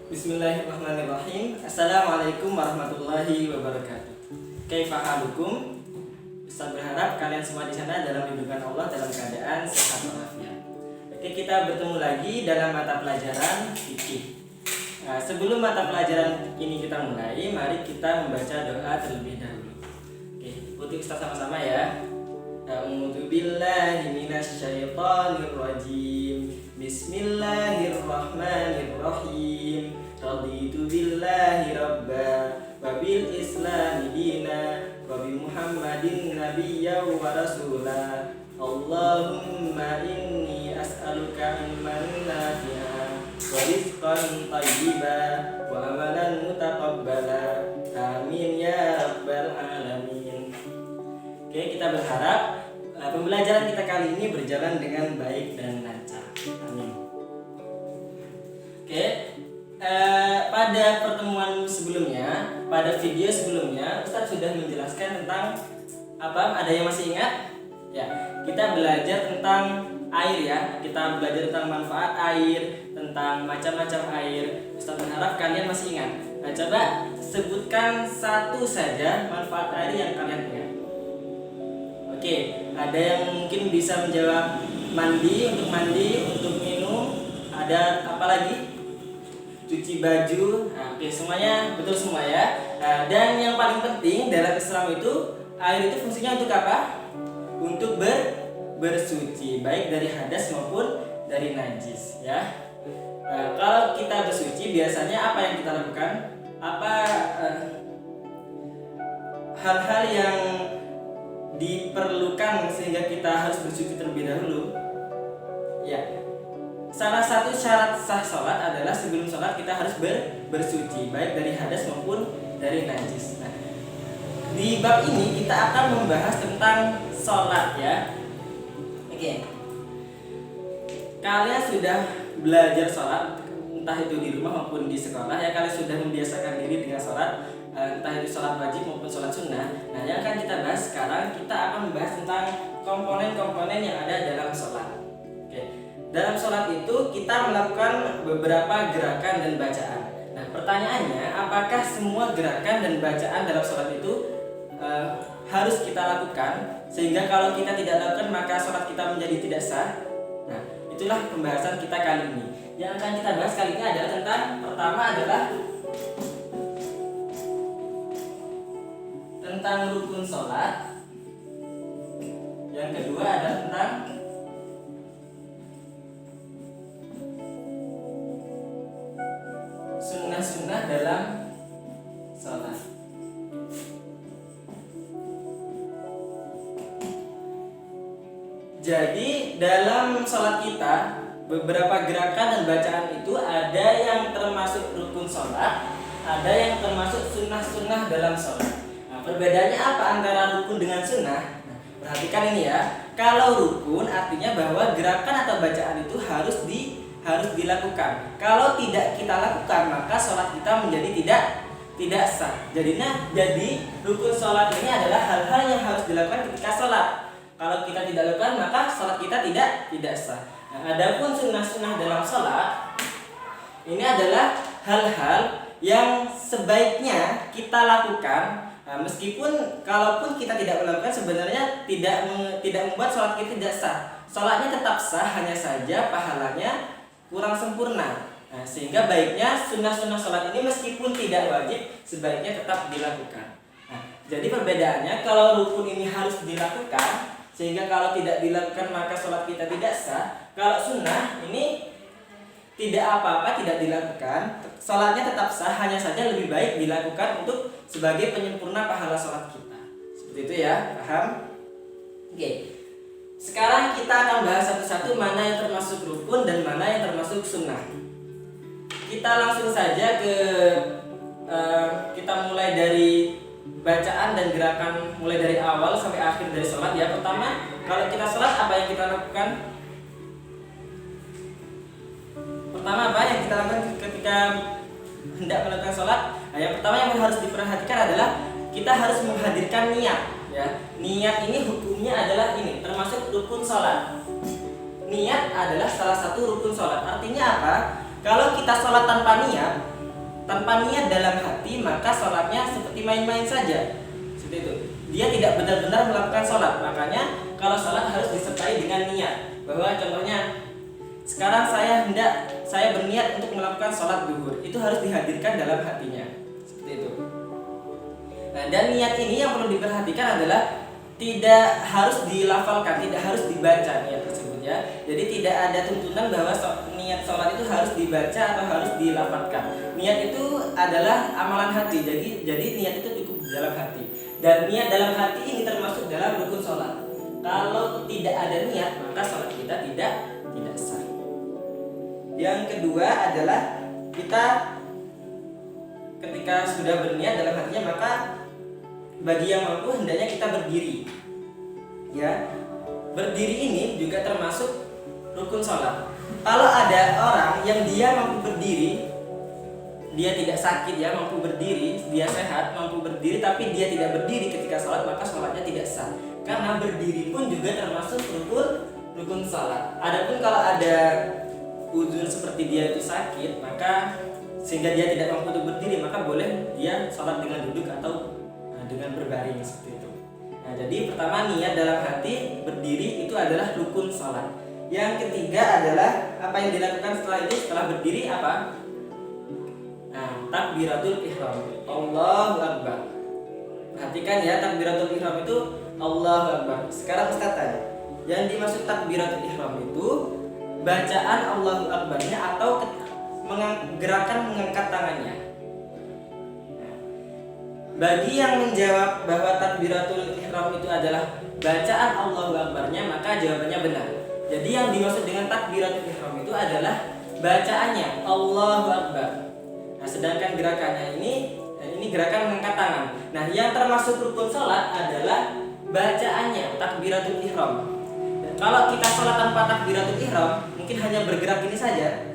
Bismillahirrahmanirrahim. Assalamualaikum warahmatullahi wabarakatuh. Kaifa halukum? Ustaz berharap kalian semua di sana dalam lindungan Allah dalam keadaan sehat walafiat. Oke, kita bertemu lagi dalam mata pelajaran fikih. Nah, sebelum mata pelajaran ini kita mulai, mari kita membaca doa terlebih dahulu. Oke, ikuti Ustaz sama-sama ya. A'udzu billahi minasyaitonir rajim. Bismillahirrahmanirrahim. Raditu billahi rabba wa bil islami dina wa bi Muhammadin nabiyya wa rasula. Allahumma inni as'aluka ilman nafi'a wa rizqan thayyiba wa amalan mutaqabbala. Amin ya rabbal alamin. Oke, kita berharap pembelajaran kita kali ini berjalan dengan baik dan lancar. Amin. Oke, pada pertemuan sebelumnya, pada video sebelumnya, Ustaz sudah menjelaskan tentang apa? Ada yang masih ingat? Ya, kita belajar tentang air ya. Kita belajar tentang manfaat air, tentang macam-macam air. Ustaz berharap kalian masih ingat. Nah, coba sebutkan satu saja manfaat air yang kalian ingat. Oke, ada yang mungkin bisa menjawab mandi, untuk minum, ada apa lagi? Cuci baju. Nah, oke, semuanya betul semua ya. Nah, dan yang paling penting dalam Islam itu air itu fungsinya untuk apa? Untuk bersuci, baik dari hadas maupun dari najis ya. Nah, kalau kita bersuci biasanya apa yang kita lakukan? Apa hal-hal yang diperlukan sehingga kita harus bersuci terlebih dahulu? Ya, salah satu syarat sah sholat adalah sebelum sholat kita harus bersuci, baik dari hadas maupun dari najis. Nah, di bab ini kita akan membahas tentang sholat ya. Oke, kalian sudah belajar sholat, entah itu di rumah maupun di sekolah ya. Kalian sudah membiasakan diri dengan sholat, entah itu sholat wajib maupun sholat sunnah. Nah, yang akan kita bahas sekarang, kita akan membahas tentang komponen-komponen yang ada dalam sholat. Oke, dalam sholat itu kita melakukan beberapa gerakan dan bacaan. Nah, pertanyaannya, apakah semua gerakan dan bacaan dalam sholat itu harus kita lakukan, sehingga kalau kita tidak lakukan maka sholat kita menjadi tidak sah? Nah, itulah pembahasan kita kali ini. Yang akan kita bahas kali ini adalah tentang, pertama adalah tentang rukun sholat. Yang kedua adalah tentang sunnah-sunnah dalam sholat. Jadi dalam sholat kita beberapa gerakan dan bacaan itu ada yang termasuk rukun sholat, ada yang termasuk sunnah-sunnah dalam sholat. Nah, perbedaannya apa antara rukun dengan sunnah? Nah, perhatikan ini ya. Kalau rukun artinya bahwa gerakan atau bacaan itu harus dilakukan. Kalau tidak kita lakukan maka sholat kita menjadi tidak sah. Jadi rukun sholat ini adalah hal-hal yang harus dilakukan ketika sholat. Kalau kita tidak lakukan maka sholat kita tidak sah. Nah, adapun sunnah-sunnah dalam sholat ini adalah hal-hal yang sebaiknya kita lakukan. Nah, meskipun kalaupun kita tidak melakukan sebenarnya tidak membuat sholat kita tidak sah. Sholatnya tetap sah, hanya saja pahalanya kurang sempurna. Nah, sehingga baiknya sunnah-sunnah sholat ini meskipun tidak wajib sebaiknya tetap dilakukan. Nah, jadi perbedaannya, kalau rukun ini harus dilakukan, sehingga kalau tidak dilakukan maka sholat kita tidak sah. Kalau sunnah ini tidak apa-apa, tidak dilakukan, sholatnya tetap sah, hanya saja lebih baik dilakukan untuk sebagai penyempurna pahala sholat kita. Seperti itu ya, paham? Oke, sekarang kita akan bahas satu-satu mana yang termasuk rukun dan mana yang termasuk sunnah. Kita langsung saja kita mulai dari bacaan dan gerakan, mulai dari awal sampai akhir dari sholat ya. Pertama, kalau kita sholat apa yang kita lakukan? Pertama apa yang kita lakukan ketika hendak melakukan sholat? Nah, yang pertama yang harus diperhatikan adalah kita harus menghadirkan niat ya. Niat ini hukumnya adalah ini, termasuk rukun sholat. Niat adalah salah satu rukun sholat. Artinya apa? Kalau kita sholat tanpa niat, tanpa niat dalam hati, maka sholatnya seperti main-main saja. Seperti itu. Dia tidak benar-benar melakukan sholat. Makanya kalau sholat harus disertai dengan niat. Bahwa contohnya, sekarang saya berniat untuk melakukan sholat zuhur. Itu harus dihadirkan dalam hatinya. Seperti itu. Nah, dan niat ini yang perlu diperhatikan adalah tidak harus dilafalkan, tidak harus dibaca niat tersebut ya. Jadi tidak ada tuntunan bahwa niat sholat itu harus dibaca atau harus dilafalkan. Niat itu adalah amalan hati. Jadi niat itu cukup di dalam hati. Dan niat dalam hati ini termasuk dalam rukun sholat. Kalau tidak ada niat, maka sholat kita tidak sah. Yang kedua adalah kita ketika sudah berniat dalam hatinya, maka bagi yang mampu hendaknya kita berdiri. Ya, berdiri ini juga termasuk rukun sholat. Kalau ada orang yang dia mampu berdiri, dia tidak sakit ya, mampu berdiri, dia sehat, mampu berdiri, tapi dia tidak berdiri ketika sholat, maka sholatnya tidak sah. Karena berdiri pun juga termasuk rukun sholat. Adapun kalau ada uzur seperti dia itu sakit, maka sehingga dia tidak mampu untuk berdiri, maka boleh dia sholat dengan duduk atau dengan berbaring seperti itu. Nah, jadi pertama niat dalam hati, berdiri itu adalah rukun sholat. Yang ketiga adalah apa yang dilakukan setelah itu, setelah berdiri apa? Nah, takbiratul ihram. Allahu Akbar. Perhatikan ya, takbiratul ihram itu Allahu Akbar. Sekarang Ustaz tanya, yang dimaksud takbiratul ihram itu bacaan Allahu Akbarnya atau gerakan mengangkat tangannya? Bagi yang menjawab bahwa takbiratul ihram itu adalah bacaan Allahu Akbarnya, maka jawabannya benar. Jadi yang dimaksud dengan takbiratul ihram itu adalah bacaannya Allahu Akbar. Nah, sedangkan gerakannya ini gerakan mengangkat tangan. Nah, yang termasuk rukun sholat adalah bacaannya takbiratul ihram. Dan kalau kita sholat tanpa takbiratul ihram, mungkin hanya bergerak ini saja,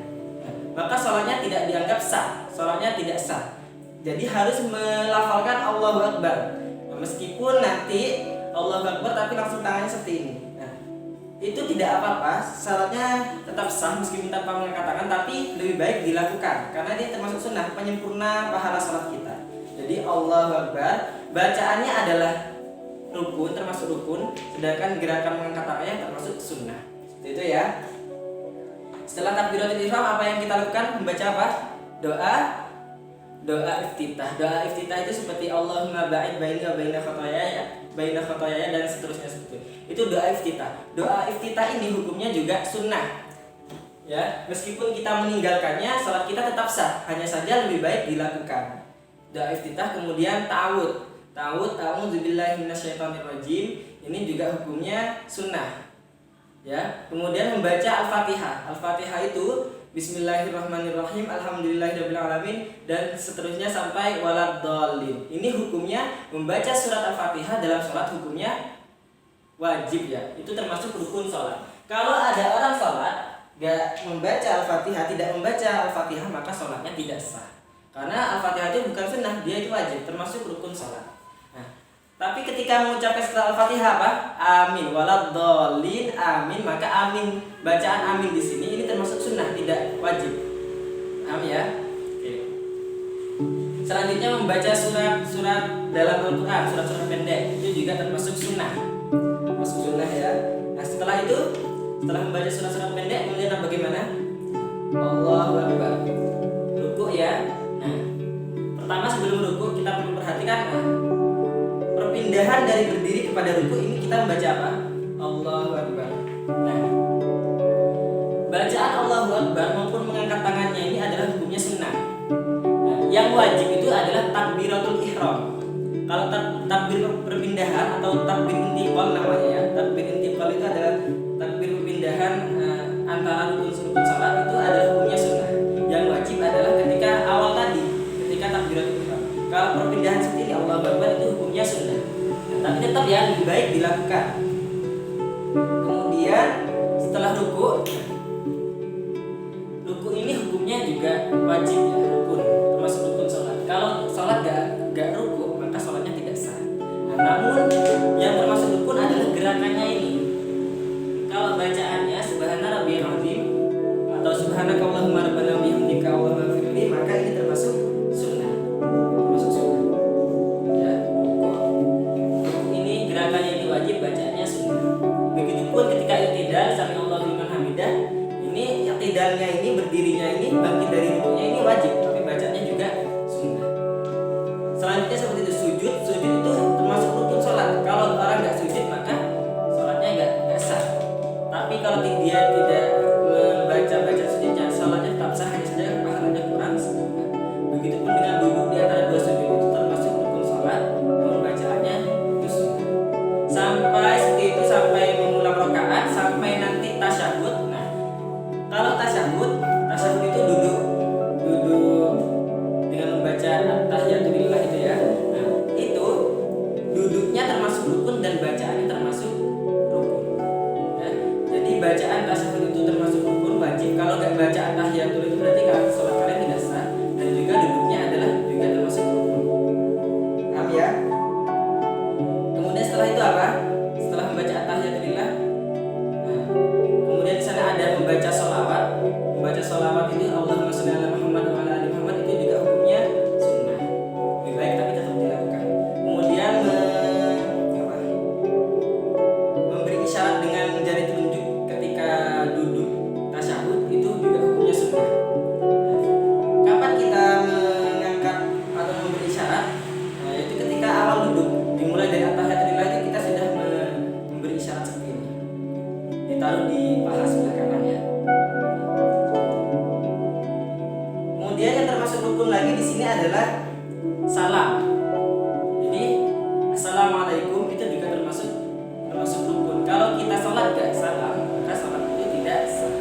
maka sholatnya tidak dianggap sah, sholatnya tidak sah. Jadi harus melafalkan Allahu Akbar. Nah, meskipun nanti Allahu Akbar tapi langsung tangannya seperti ini. Nah, itu tidak apa-apa, sholatnya tetap sah meskipun tanpa mengangkat tangan, tapi lebih baik dilakukan karena dia termasuk sunnah, penyempurna pahala sholat kita. Jadi Allahu Akbar bacaannya adalah rukun, termasuk rukun, sedangkan gerakan mengangkat tangannya termasuk sunnah. Seperti itu ya. Setelah takbiratul ihram apa yang kita lakukan? Membaca apa? Doa iftitah. Doa iftitah itu seperti Allahumma ba'id baini wa baina khotoyaya dan seterusnya seperti itu. Itu doa iftitah. Doa iftitah ini hukumnya juga sunnah. Ya, meskipun kita meninggalkannya, salat kita tetap sah. Hanya saja lebih baik dilakukan. Doa iftitah, kemudian ta'awud. A'udzubillahi minasyaitonirrajim. Ini juga hukumnya sunnah. Ya, kemudian membaca Al-Fatihah. Al-Fatihah itu Bismillahirrahmanirrahim, Alhamdulillahirabbil alamin dan seterusnya sampai waladdallin. Ini hukumnya membaca surat Al-Fatihah dalam sholat hukumnya wajib ya. Itu termasuk rukun sholat. Kalau ada orang sholat gak membaca Al-Fatihah, tidak membaca Al-Fatihah, maka sholatnya tidak sah. Karena Al-Fatihah itu bukan sunnah, dia itu wajib, termasuk rukun sholat. Nah, tapi ketika mengucapkan setelah Al-Fatihah apa? Amin waladdallin, amin, maka amin, bacaan amin di sini ini termasuk sunnah, tidak wajib. Paham ya? Oke. Selanjutnya membaca surat-surat dalam Al-Qur'an, surat-surat pendek itu juga termasuk sunnah. Termasuk sunnah ya. Nah, setelah membaca surat-surat pendek kemudian bagaimana? Allahu Akbar. Ruku ya. Nah, pertama sebelum ruku kita perlu perhatikan perpindahan dari berdiri kepada ruku ini kita membaca apa? Allahu Akbar. Nah, bacaan Allahu Akbar maupun mengangkat tangannya ini adalah hukumnya sunnah. Nah, yang wajib itu adalah takbiratul ihram. Kalau takbir perpindahan atau takbir intiqal namanya ya. Takbir intiqal itu adalah takbir perpindahan antara rukun salat itu adalah hukumnya sunnah. Yang wajib adalah ketika awal tadi, ketika takbiratul ihram. Kalau perpindahan seperti ini Allahu Akbar itu hukumnya sunnah. Nah, tapi tetap ya lebih baik dilakukan. Kemudian setelah ruku ini hukumnya juga wajib ya, rukun, termasuk rukun sholat. Kalau sholat gak ruku, maka sholatnya tidak sah. Nah, namun yang termasuk rukun adalah gerakannya ini. Kalau bacaannya subhana rabbiyal azim atau subhanakallahumma rabbana bihamdika Allahumma firli, maka ini termasuk Kemudian yang termasuk rukun lagi di sini adalah salam. Jadi assalamualaikum itu juga termasuk rukun. Kalau kita sholat gak salam, maka sholat itu tidak sah.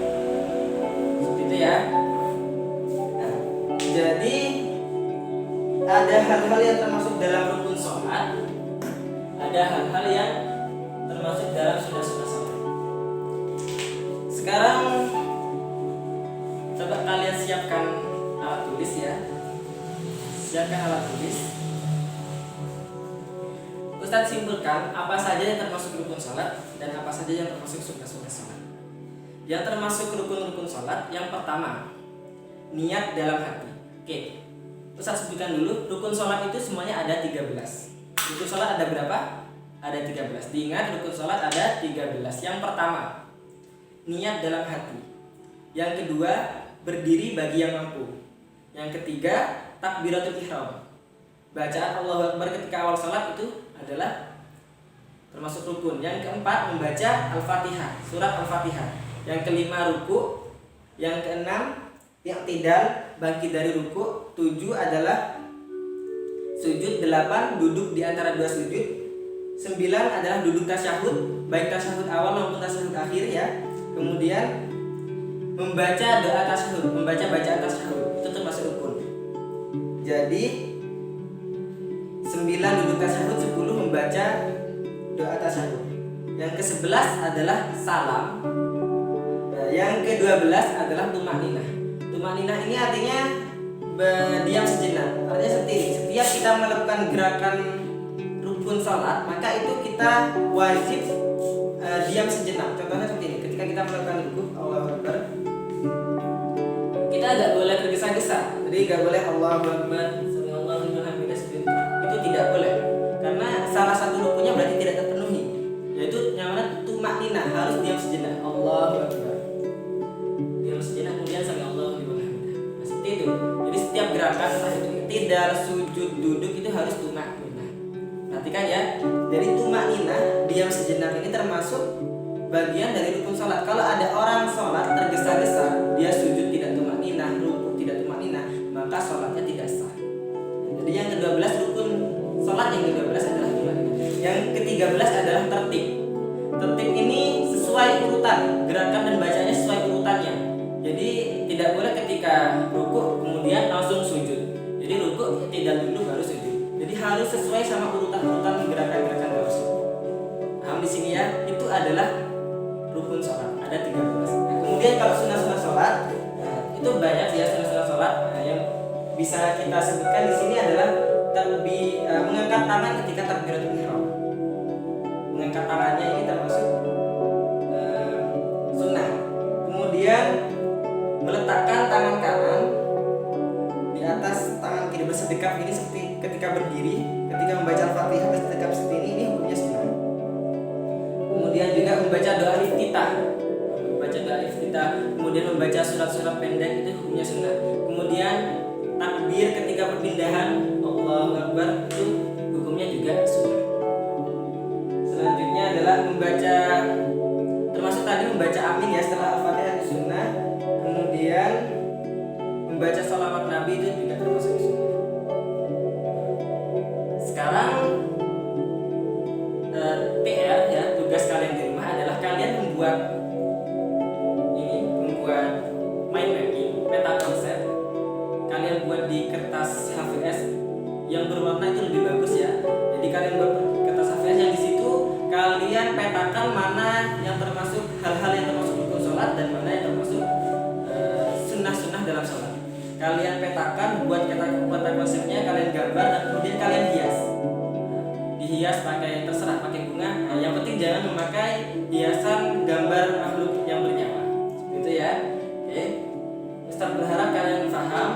Seperti itu ya. Nah, jadi ada hal-hal yang termasuk dalam rukun sholat, ada hal-hal yang termasuk dalam sunnah-sunnah sholat. Sekarang coba kalian siapkan alat tulis ya. Siapkan alat tulis. Ustadz simpulkan apa saja yang termasuk rukun sholat dan apa saja yang termasuk sunnah-sunnah sholat. Yang termasuk rukun-rukun sholat, yang pertama niat dalam hati. Oke, Ustadz sebutkan dulu, rukun sholat itu semuanya ada 13. Rukun sholat ada berapa? Ada 13. Diingat, rukun sholat ada 13. Yang pertama niat dalam hati. Yang kedua berdiri bagi yang mampu. Yang ketiga takbiratul ihram. Bacaan Allahu Akbar ketika awal sholat itu adalah termasuk rukun. Yang keempat membaca Al-Fatihah, surat Al-Fatihah. Yang kelima ruku. Yang keenam i'tidal, bangkit dari ruku. 7 adalah sujud. 8 duduk di antara dua sujud. 9 adalah duduk tasyahud, baik tasyahud awal maupun tasyahud akhir ya. Kemudian membaca doa tasyahud, membaca bacaan tasyahud, itu termasuk rukun. Jadi 9 duduk tasyahud, 10 membaca doa tasyahud. Yang ke-11 adalah salam. Yang ke-12 adalah tumakninah. Tumakninah ini artinya berdiam sejenak. Artinya seperti ini. Setiap kita melakukan gerakan rukun salat, maka itu kita wajib diam sejenak. Contohnya seperti ini. Ketika kita melakukan rukun Allahu Akbar, kita nggak boleh tergesa-gesa. Jadi nggak boleh Allahu Akbar, Allahu liman hamidah, itu tidak boleh. Karena salah satu rukunnya berarti tidak terpenuhi, yaitu yang mana tumakninah, harus diam sejenak. Allahu Akbar, diam sejenak, kemudian sami Allahu liman hamidah. Nah, seperti itu. Jadi setiap gerakan entah itu i'tidal, sujud, duduk itu harus tumakninah. Perhatikan ya. Jadi tumakninah, diam sejenak ini termasuk bagian dari rukun salat. Kalau ada orang salat tergesa-gesa, dia sujud tidak tumakninah, ruku tidak tumakninah, maka salatnya tidak sah. Jadi yang ke-12 rukun salat yang ke-12 adalah tumakninah. Yang ke-13 adalah tertib. Tertib ini sesuai urutan, gerakan dan bacanya sesuai urutannya. Jadi tidak boleh ketika ruku kemudian langsung sujud. Jadi ruku tidak dulu baru sujud. Jadi harus sesuai sama urutan-urutan gerakan-gerakan tersebut. Paham di sini ya? Itu adalah rukun sholat, ada 13. Nah, kemudian kalau sunnah-sunnah sholat, itu banyak ya sunnah-sunnah sholat. Yang bisa kita sebutkan di sini adalah mengangkat tangan ketika takbiratul ihram. Mengangkat tangannya ini termasuk sunnah. Kemudian meletakkan tangan kanan di atas tangan kiri, bersedekap ini seperti ketika berdiri, ketika membaca Al-Fatihah bersedekap seperti ini hukumnya sunnah. Kemudian juga membaca doa iftitah, kemudian membaca surat-surat pendek itu hukumnya sunnah. Kemudian takbir ketika perpindahan Allahu Akbar itu hukumnya juga sunnah. Selanjutnya adalah membaca, termasuk tadi membaca amin ya setelah Al-Fatihah itu sunnah. Kemudian membaca shalawat Nabi itu juga termasuk sunnah. Sekarang PR ya, tugas kalian di rumah adalah kalian membuat mind mapping, peta konsep. Kalian buat di kertas HVS yang berwarna itu lebih bagus ya. Jadi kalian buat kertas HVS yang di situ kalian petakan mana yang termasuk hal-hal yang termasuk rukun sholat dan mana yang termasuk sunnah-sunnah dalam sholat. Kalian petakan, buat peta konsepnya, kalian gambar dan kemudian kalian hias. Dihias pakai terserah, pakai bunga. Nah, yang penting jangan memakai hiasan gambar makhluk yang bernyawa. Seperti itu ya. Oke. Ustaz berharap kalian paham.